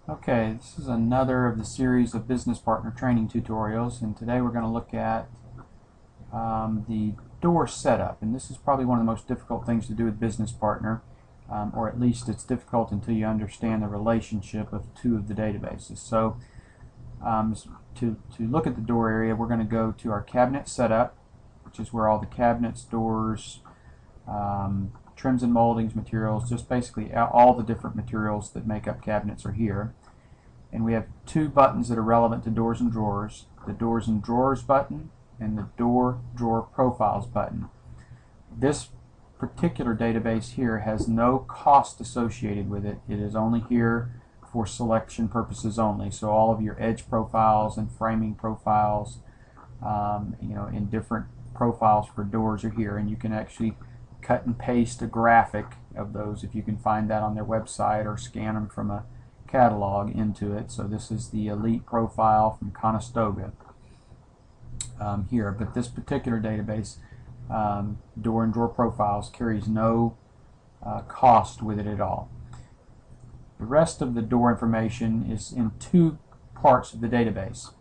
Okay, this is another of the series of business partner training tutorials, and today we're going to look at the door setup. And this is probably one of the most difficult things to do with business partner, or at least it's difficult until you understand the relationship of two of the databases. So to look at the door area, we're going to go to our cabinet setup, which is where all the cabinets, doors, trims and moldings, materials, just basically all the different materials that make up cabinets are here. And we have two buttons that are relevant to doors and drawers: the doors and drawers button and the door drawer profiles button. This particular database here has no cost associated with it. It is only here for selection purposes only. So all of your edge profiles and framing profiles, in different profiles for doors are here, and you can actually cut and paste a graphic of those if you can find that on their website, or scan them from a catalog into it. So this is the Elite profile from Conestoga here, but this particular database, door and drawer profiles, carries no cost with it at all. The rest of the door information is in two parts of the database.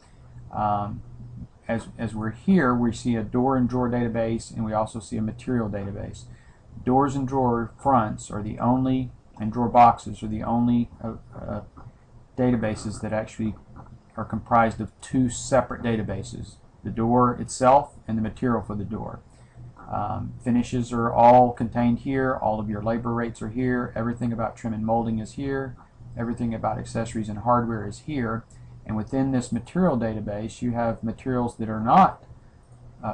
As we're here, we see a door and drawer database, and we also see a material database. Doors and drawer fronts are the only, and drawer boxes are the only databases that actually are comprised of two separate databases: the door itself and the material for the door. Finishes are all contained here. All of your labor rates are here. Everything about trim and molding is here. Everything about accessories and hardware is here. And within this material database, you have materials that are not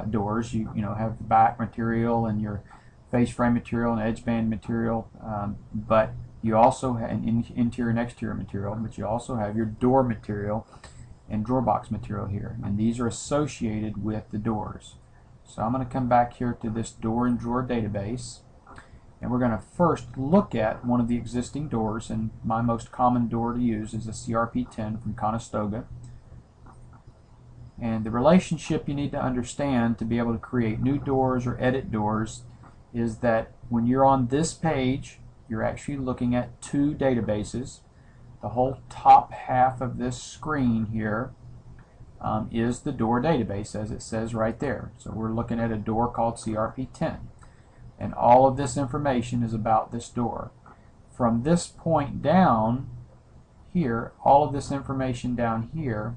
doors. You have the back material and your face frame material and edge band material, but you also have an interior and exterior material, but you also have your door material and drawer box material here, and these are associated with the doors. So I'm going to come back here to this door and drawer database, and we're going to first look at one of the existing doors, and my most common door to use is a CRP10 from Conestoga. And the relationship you need to understand to be able to create new doors or edit doors is that when you're on this page, you're actually looking at two databases. The whole top half of this screen here is the door database, as it says right there. So we're looking at a door called CRP10, and all of this information is about this door. From this point down here, all of this information down here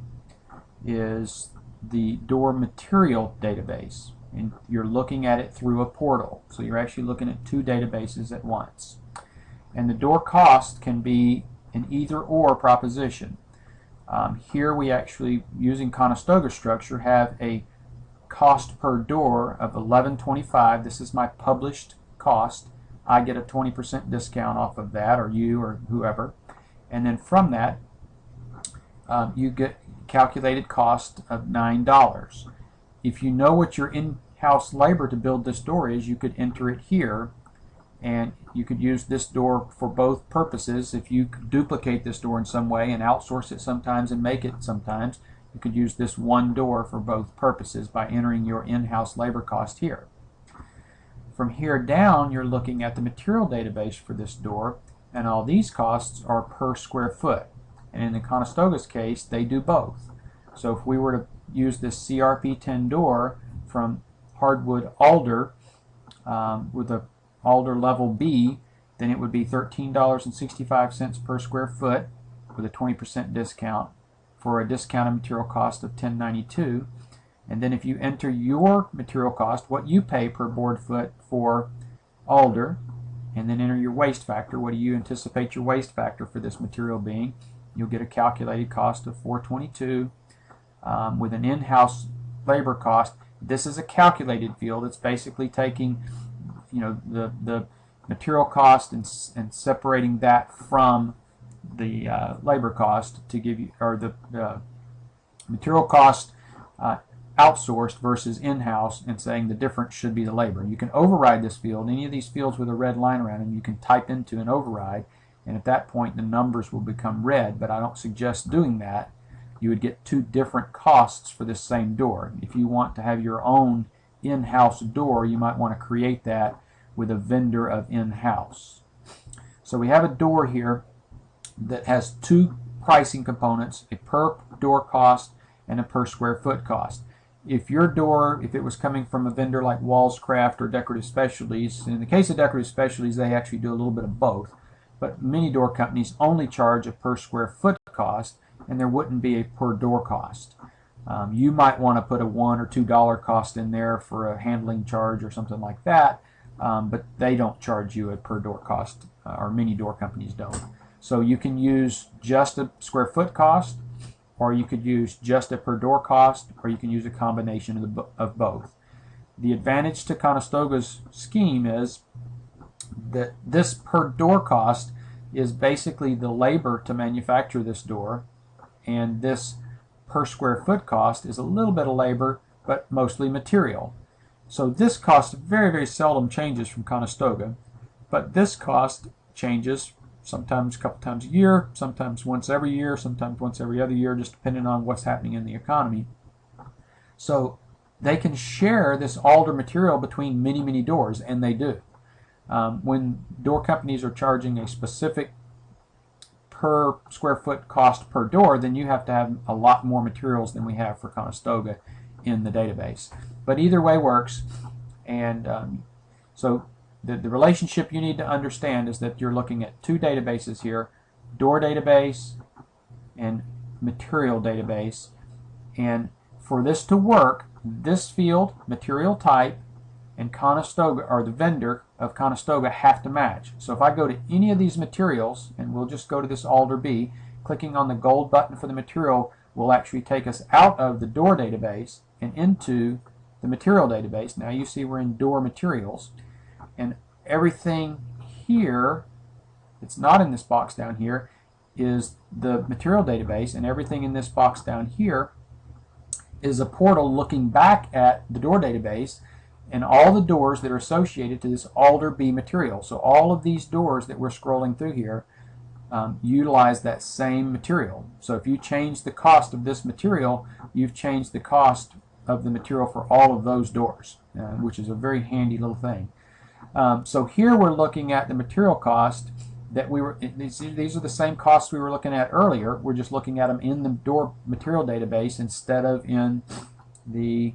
is the door material database, and you're looking at it through a portal. So you're actually looking at two databases at once. And the door cost can be an either-or proposition. Here we actually, using Conestoga structure, have a cost per door of $11.25. This is my published cost. I get a 20% discount off of that, or you, or whoever. And then from that, you get calculated cost of $9. If you know what your in-house labor to build this door is, you could enter it here, and you could use this door for both purposes. If you could duplicate this door in some way and outsource it sometimes and make it sometimes, you could use this one door for both purposes by entering your in-house labor cost here. From here down, you're looking at the material database for this door, and all these costs are per square foot. And in the Conestoga's case, they do both. So if we were to use this CRP10 door from hardwood alder with a alder level B, then it would be $13.65 per square foot with a 20% discount for a discounted material cost of $10.92. And then if you enter your material cost, what you pay per board foot for alder, and then enter your waste factor, what do you anticipate your waste factor for this material being, you'll get a calculated cost of $4.22 with an in-house labor cost. This is a calculated field. It's basically taking the material cost and separating that from the labor cost to give you, or the material cost outsourced versus in-house, and saying the difference should be the labor. You can override this field. Any of these fields with a red line around them, you can type into an override, and at that point the numbers will become red, but I don't suggest doing that. You would get two different costs for this same door. If you want to have your own in-house door, you might want to create that with a vendor of in-house. So we have a door here that has two pricing components, a per door cost and a per square foot cost. If your door, if it was coming from a vendor like Wallscraft or Decorative Specialties, in the case of Decorative Specialties, they actually do a little bit of both, but many door companies only charge a per square foot cost, and there wouldn't be a per door cost. You might want to put a $1 or $2 cost in there for a handling charge or something like that, but they don't charge you a per door cost, or many door companies don't. So you can use just a square foot cost, or you could use just a per door cost, or you can use a combination of both. The advantage to Conestoga's scheme is that this per door cost is basically the labor to manufacture this door, and this per square foot cost is a little bit of labor, but mostly material. So this cost very, very seldom changes from Conestoga, but this cost changes sometimes a couple times a year, sometimes once every year, sometimes once every other year, just depending on what's happening in the economy. So they can share this alder material between many, many doors, and they do. When door companies are charging a specific per square foot cost per door, then you have to have a lot more materials than we have for Conestoga in the database. But either way works, and so the relationship you need to understand is that you're looking at two databases here, door database and material database. And for this to work, this field, material type, and Conestoga, or the vendor of Conestoga, have to match. So if I go to any of these materials, and we'll just go to this Alder B, clicking on the gold button for the material will actually take us out of the door database and into the material database. Now you see we're in door materials, and everything here that's not in this box down here is the material database, and everything in this box down here is a portal looking back at the door database and all the doors that are associated to this Alder B material. So all of these doors that we're scrolling through here utilize that same material. So if you change the cost of this material, you've changed the cost of the material for all of those doors, which is a very handy little thing. So here we're looking at the material cost that we were, these are the same costs we were looking at earlier. We're just looking at them in the door material database instead of in the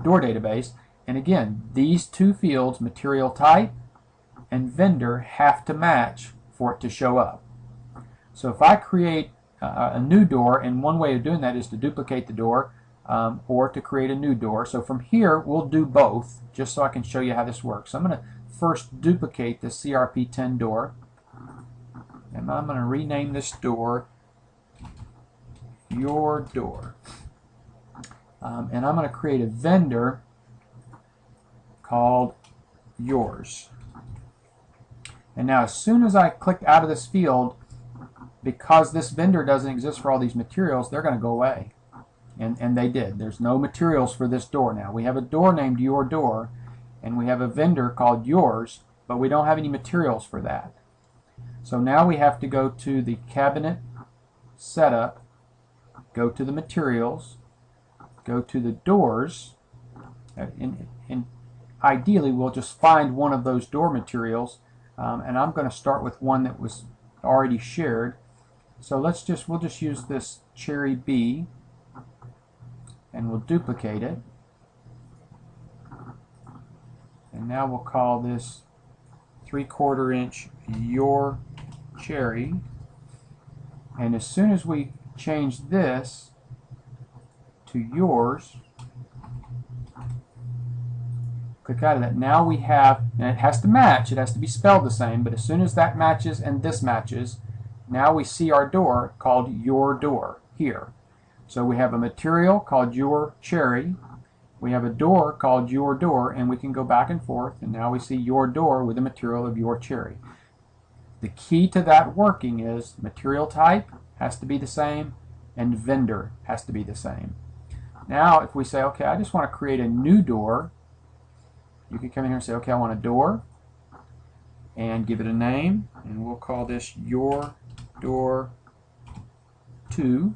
door database. And again, these two fields, material type and vendor, have to match for it to show up. So if I create a new door, and one way of doing that is to duplicate the door or to create a new door. So from here, we'll do both, just so I can show you how this works. So I'm going to first duplicate the CRP10 door, and I'm going to rename this door Your Door. And I'm going to create a vendor called Yours. And now as soon as I click out of this field, because this vendor doesn't exist for all these materials, they're going to go away. And they did. There's no materials for this door now. We have a door named Your Door, and we have a vendor called Yours, but we don't have any materials for that. So now we have to go to the cabinet setup, go to the materials, go to the doors, and ideally we'll just find one of those door materials, and I'm going to start with one that was already shared. So we'll just use this Cherry B, and we'll duplicate it. And now we'll call this 3/4 inch Your Cherry. And as soon as we change this to Yours, click out of that. Now we have, and it has to match, it has to be spelled the same, but as soon as that matches and this matches, now we see our door called Your Door here. So we have a material called Your Cherry, we have a door called Your Door, and we can go back and forth, and now we see Your Door with the material of Your Cherry. The key to that working is material type has to be the same and vendor has to be the same. Now if we say, okay, I just want to create a new door, you can come in here and say, okay, I want a door, and give it a name, and we'll call this Your Door 2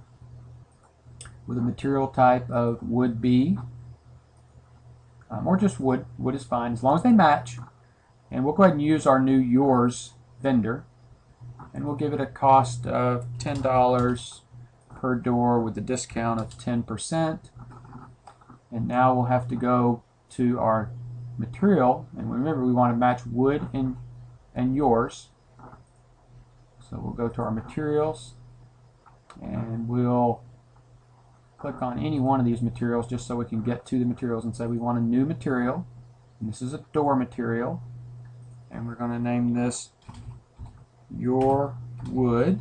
with a material type of wood B, or just wood. Wood is fine as long as they match. And we'll go ahead and use our new Yours vendor. and we'll give it a cost of $10 per door with a discount of 10%. And now we'll have to go to our material, and remember we want to match wood and yours. So we'll go to our materials, and we'll click on any one of these materials just so we can get to the materials and say we want a new material. And this is a door material, and we're going to name this Your Wood,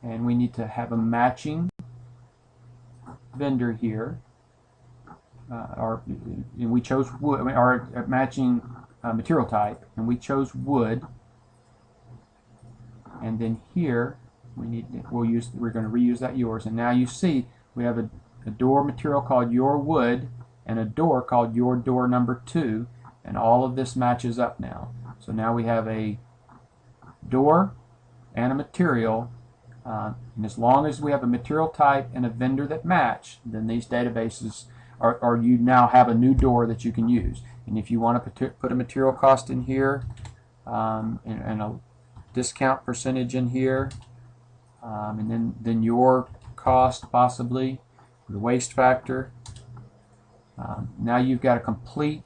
and we need to have a matching vendor here, and we chose wood, our matching material type, and we chose wood. And then here we're going to reuse that yours, and now you see we have a door material called Your Wood and a door called Your Door Number 2, and all of this matches up now. So now we have a door and a material, and as long as we have a material type and a vendor that match, then these databases or you now have a new door that you can use. And if you want to put a material cost in here, and a discount percentage in here, and then your cost possibly, the waste factor, now you've got a complete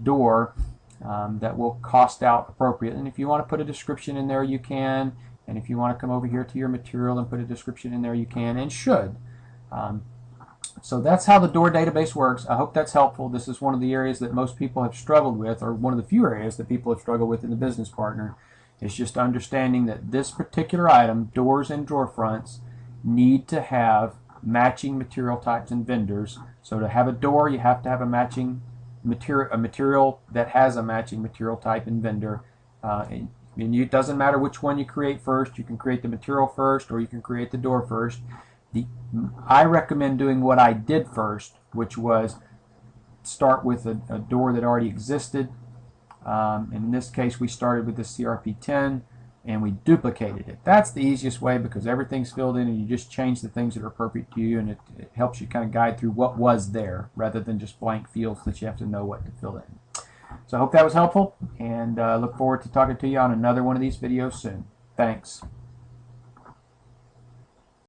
door that will cost out appropriate. And if you want to put a description in there, you can. And if you want to come over here to your material and put a description in there, you can and should. So that's how the door database works. I hope that's helpful. This is one of the areas that most people have struggled with, or one of the few areas that people have struggled with in the Business Partner. It's just understanding that this particular item, doors and drawer fronts, need to have matching material types and vendors. So to have a door, you have to have a matching material that has a matching material type and vendor. And it doesn't matter which one you create first. You can create the material first, or you can create the door first. I recommend doing what I did first, which was start with a door that already existed. And in this case, we started with the CRP10 and we duplicated it. That's the easiest way because everything's filled in and you just change the things that are appropriate to you, and it helps you kind of guide through what was there rather than just blank fields that you have to know what to fill in. So I hope that was helpful, and look forward to talking to you on another one of these videos soon. Thanks.